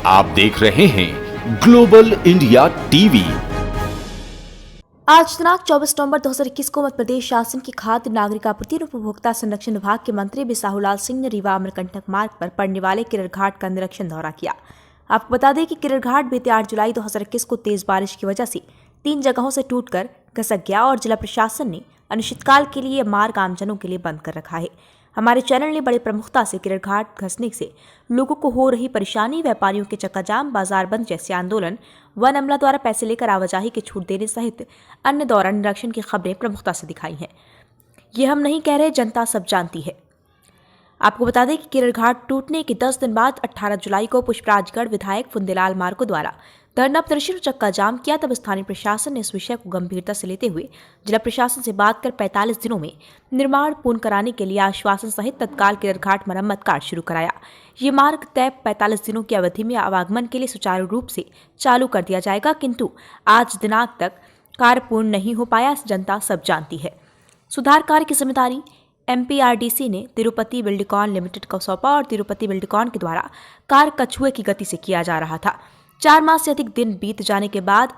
आप देख रहे हैं ग्लोबल इंडिया टीवी। आज दिनांक 24 नवंबर 2021 को मध्य प्रदेश शासन की खाद्य नागरिक आपूर्ति और उपभोक्ता संरक्षण विभाग के मंत्री बिसाहूलाल सिंह ने रीवा अमरकंटक मार्ग पर पड़ने वाले किरर घाट का निरीक्षण दौरा किया। आपको बता दें कि किरर घाट बीते 8 जुलाई 2021 को तेज बारिश की वजह से 3 जगहों से टूटकर घसक गया और जिला प्रशासन ने अनिश्चितकाल के लिए मार्ग आमजनों के लिए बंद कर रखा है। हमारे चैनल ने बड़े प्रमुखता से किरर घाट धंसने से लोगों को हो रही परेशानी, व्यापारियों के चक्काजाम, बाजार बंद जैसे आंदोलन, वन अमला द्वारा पैसे लेकर आवाजाही की छूट देने सहित अन्य दौरान निरीक्षण की खबरें प्रमुखता से दिखाई हैं। ये हम नहीं कह रहे, जनता सब जानती है। आपको बता दें कि किरर घाट टूटने के 10 दिन बाद 18 जुलाई को पुष्पराजगढ़ विधायक फुंदेलाल मार्को द्वारा धरना प्रदर्शन और चक्का जाम किया। तब स्थानीय प्रशासन ने इस विषय को गंभीरता से लेते हुए जिला प्रशासन से बात कर 45 दिनों में निर्माण पूर्ण कराने के लिए आश्वासन सहित तत्काल किरर घाट मरम्मत कार्य शुरू कराया। ये मार्ग तय 45 दिनों की अवधि में आवागमन के लिए सुचारू रूप से चालू कर दिया जाएगा, किंतु आज दिनांक तक कार्य पूर्ण नहीं हो पाया, जनता सब जानती है। सुधार कार्य की जिम्मेदारी MPRDC ने तिरुपति बिल्डकॉन लिमिटेड को सौंपा और तिरुपति बिल्डकॉन के द्वारा कार्य कछुए की गति से किया जा रहा था। 4 माह से अधिक दिन बीत जाने के बाद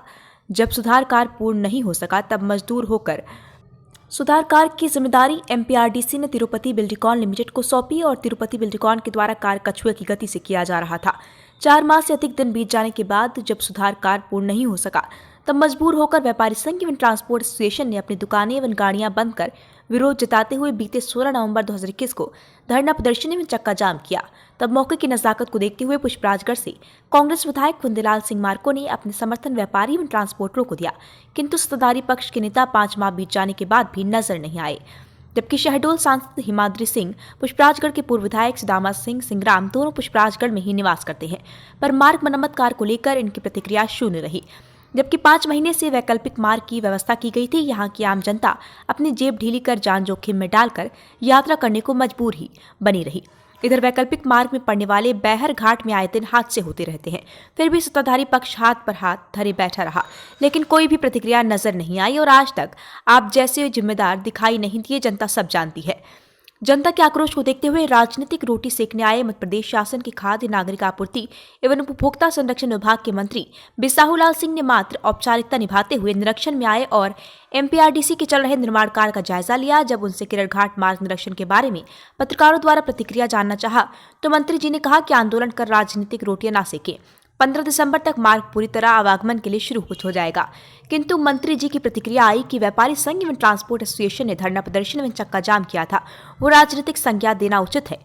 जब सुधार कार्य पूर्ण नहीं हो सका, तब मजदूर होकर सुधार कार्य की जिम्मेदारी MPRDC ने तिरुपति बिल्डकॉन लिमिटेड को सौंपी और तिरुपति बिल्डकॉन के द्वारा कार्य कछुए की गति से किया जा रहा था। 4 माह से अधिक दिन बीत जाने के बाद जब सुधार कार्य पूर्ण नहीं हो सका, तब मजबूर होकर व्यापारी संघ एवं ट्रांसपोर्ट एसोसिएशन ने अपनी दुकानें एवं गाड़ियां बंद कर विरोध जताते हुए बीते 16 नवंबर 2021 को धरना प्रदर्शन में चक्का जाम किया। तब मौके की नजाकत को देखते हुए पुष्पराजगढ़ से कांग्रेस विधायक फुंदेलाल सिंह मार्को ने अपने समर्थन व्यापारी एवं ट्रांसपोर्टरों को दिया, किंतु सत्ताधारी पक्ष के नेता 5 माह बीत जाने के बाद भी नजर नहीं आए। जबकि शहडोल सांसद हिमाद्री सिंह, पुष्पराजगढ़ के पूर्व विधायक सिदामा सिंह सिंगराम दोनों पुष्पराजगढ़ में ही निवास करते हैं, पर मार्ग मरम्मत कार्य को लेकर इनकी प्रतिक्रिया शून्य रही। जबकि 5 महीने से वैकल्पिक मार्ग की व्यवस्था की गई थी, यहाँ की आम जनता अपनी जेब ढीली कर जान जोखिम में डालकर यात्रा करने को मजबूर ही बनी रही। इधर वैकल्पिक मार्ग में पड़ने वाले बैहर घाट में आए दिन हादसे होते रहते हैं, फिर भी सत्ताधारी पक्ष हाथ पर हाथ धरे बैठा रहा, लेकिन कोई भी प्रतिक्रिया नजर नहीं आई और आज तक आप जैसे जिम्मेदार दिखाई नहीं दिए। जनता सब जानती है। जनता के आक्रोश को देखते हुए राजनीतिक रोटी सेकने आए मध्य प्रदेश शासन के खाद्य नागरिक आपूर्ति एवं उपभोक्ता संरक्षण विभाग के मंत्री बिसाहूलाल सिंह ने मात्र औपचारिकता निभाते हुए निरीक्षण में आए और MPRDC के चल रहे निर्माण कार्य का जायजा लिया। जब उनसे किरर घाट मार्ग निरीक्षण के बारे में पत्रकारों द्वारा प्रतिक्रिया जानना चाहा, तो मंत्री जी ने कहा कि आंदोलन कर राजनीतिक रोटियां ना सेकें। 15 दिसंबर तक मार्ग पूरी तरह आवागमन के लिए शुरू हो जाएगा, किंतु मंत्री जी की प्रतिक्रिया आई कि व्यापारी संघ एवं ट्रांसपोर्ट एसोसिएशन ने धरना प्रदर्शन एवं चक्का जाम किया था, वो राजनीतिक संज्ञा देना उचित है।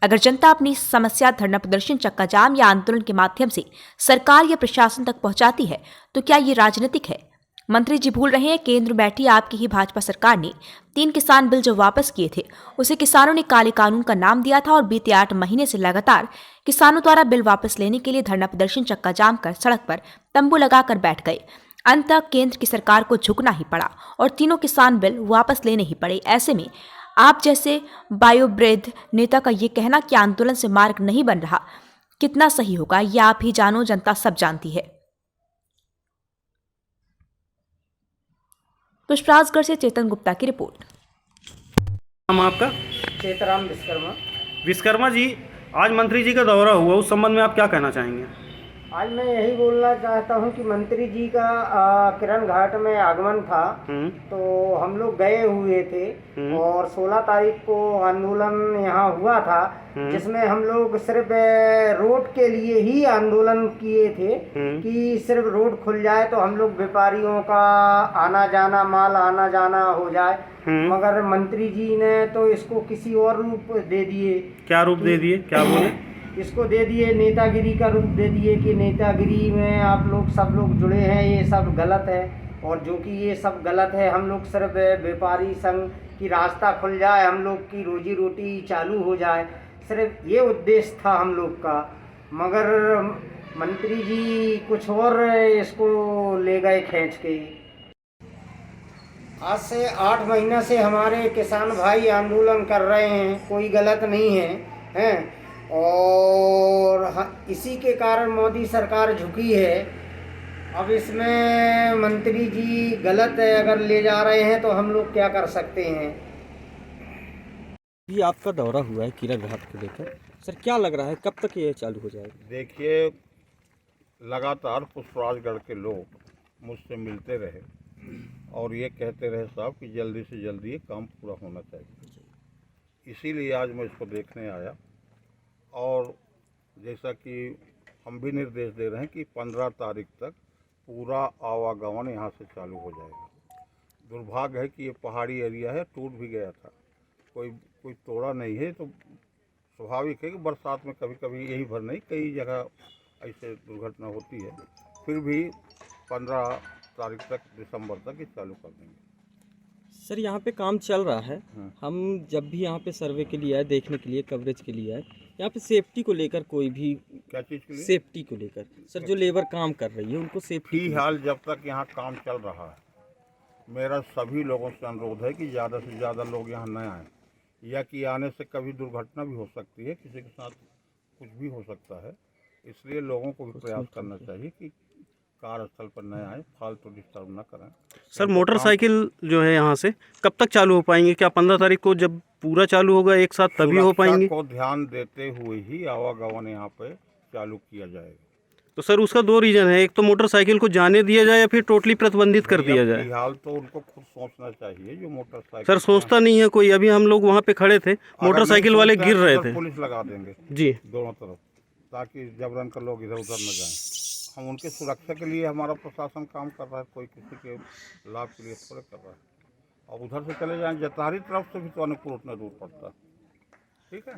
अगर जनता अपनी समस्या धरना प्रदर्शन, चक्का जाम या आंदोलन के माध्यम से सरकार या प्रशासन तक पहुंचाती है, तो क्या ये राजनीतिक है? मंत्री जी भूल रहे हैं, केंद्र में बैठी आपकी ही भाजपा सरकार ने 3 किसान बिल जो वापस किए थे, उसे किसानों ने काले कानून का नाम दिया था और बीते 8 महीने से लगातार किसानों द्वारा बिल वापस लेने के लिए धरना प्रदर्शन, चक्का जाम कर सड़क पर तंबू लगाकर बैठ गए। अंततः केंद्र की सरकार को झुकना ही पड़ा और तीनों किसान बिल वापस लेने ही पड़े। ऐसे में आप जैसे बायोब्रेड नेता का ये कहना कि आंदोलन से मार्ग नहीं बन रहा, कितना सही होगा, ये आप ही जानो, जनता सब जानती है। पुष्पराजगढ़ से चेतन गुप्ता की रिपोर्ट। नाम आपका? चेतराम विश्वकर्मा। विश्वकर्मा जी, आज मंत्री जी का दौरा हुआ, उस संबंध में आप क्या कहना चाहेंगे? आज मैं यही बोलना चाहता हूं कि मंत्री जी का किरण घाट में आगमन था, तो हम लोग गए हुए थे और 16 तारीख को आंदोलन यहाँ हुआ था, जिसमें हम लोग सिर्फ रोड के लिए ही आंदोलन किए थे कि सिर्फ रोड खुल जाए तो हम लोग व्यापारियों का आना जाना, माल आना जाना हो जाए। मगर मंत्री जी ने तो इसको किसी और रूप दे दिए। क्या रूप दे दिए? क्या बोले? इसको दे दिए, नेतागिरी का रूप दे दिए कि नेतागिरी में आप लोग सब लोग जुड़े हैं, ये सब गलत है। और जो कि ये सब गलत है, हम लोग सिर्फ व्यापारी संघ की रास्ता खुल जाए, हम लोग की रोजी रोटी चालू हो जाए, सिर्फ ये उद्देश्य था हम लोग का। मगर मंत्री जी कुछ और इसको ले गए खींच के। आज से 8 महीना से हमारे किसान भाई आंदोलन कर रहे हैं, कोई गलत नहीं है, हैं? और इसी के कारण मोदी सरकार झुकी है। अब इसमें मंत्री जी गलत है, अगर ले जा रहे हैं तो हम लोग क्या कर सकते हैं। ये आपका दौरा हुआ है किरर घाट को लेकर, सर क्या लग रहा है कब तक ये चालू हो जाएगा? देखिए, लगातार पुष्पराजगढ़ के लोग मुझसे मिलते रहे और ये कहते रहे साहब कि जल्दी से जल्दी ये काम पूरा होना चाहिए। इसीलिए आज मैं इसको देखने आया और जैसा कि हम भी निर्देश दे रहे हैं कि 15 तारीख तक पूरा आवागमन यहाँ से चालू हो जाएगा। दुर्भाग्य है कि ये पहाड़ी एरिया है, टूट भी गया था, कोई तोड़ा नहीं है। तो स्वाभाविक है कि बरसात में कभी कभी यही भर नहीं कई जगह ऐसे दुर्घटना होती है। फिर भी 15 तारीख तक, दिसंबर तक ये चालू कर देंगे। सर यहाँ पे काम चल रहा है। हम जब भी यहाँ पे सर्वे के लिए आए, देखने के लिए, कवरेज के लिए आए, यहाँ पे सेफ्टी को लेकर कोई भी क्या चीज़ के लिए? सेफ्टी को लेकर सर, जो लेबर काम कर रही है उनको सेफ्टी। फिलहाल जब तक यहाँ काम चल रहा है, मेरा सभी लोगों से अनुरोध है कि ज़्यादा से ज़्यादा लोग यहाँ न आएँ, या कि आने से कभी दुर्घटना भी हो सकती है, किसी के साथ कुछ भी हो सकता है। इसलिए लोगों को भी प्रयास करना चाहिए कि कार्यस्थल पर न आए, फालतू डिस्टर्ब न करें। सर मोटरसाइकिल जो है यहाँ से कब तक चालू हो पाएंगे? क्या 15 तारीख को जब पूरा चालू होगा एक साथ तभी हो पाएंगे? को ध्यान देते हुए ही आवागमन यहाँ पे चालू किया जाएगा। तो सर उसका 2 रीज़न है, एक तो मोटरसाइकिल को जाने दिया जाए या फिर टोटली प्रतिबंधित कर दिया जाए। फिलहाल तो उनको खुद सोचना चाहिए जो मोटरसाइकिल। सर सोचता नहीं है कोई। अभी हम लोग वहाँ पे खड़े थे, मोटरसाइकिल वाले गिर रहे थे। पुलिस लगा देंगे जी, दोनों तरफ, ताकि जबरन कर लोग इधर उधर न जाएं। हम उनके सुरक्षा के लिए हमारा प्रशासन काम कर रहा है, कोई किसी के लाभ के लिए थोड़े कर रहा है। और उधर से चले जाएं, जतारी तरफ से भी तो अनुकूल उतना दूर पड़ता है। ठीक है।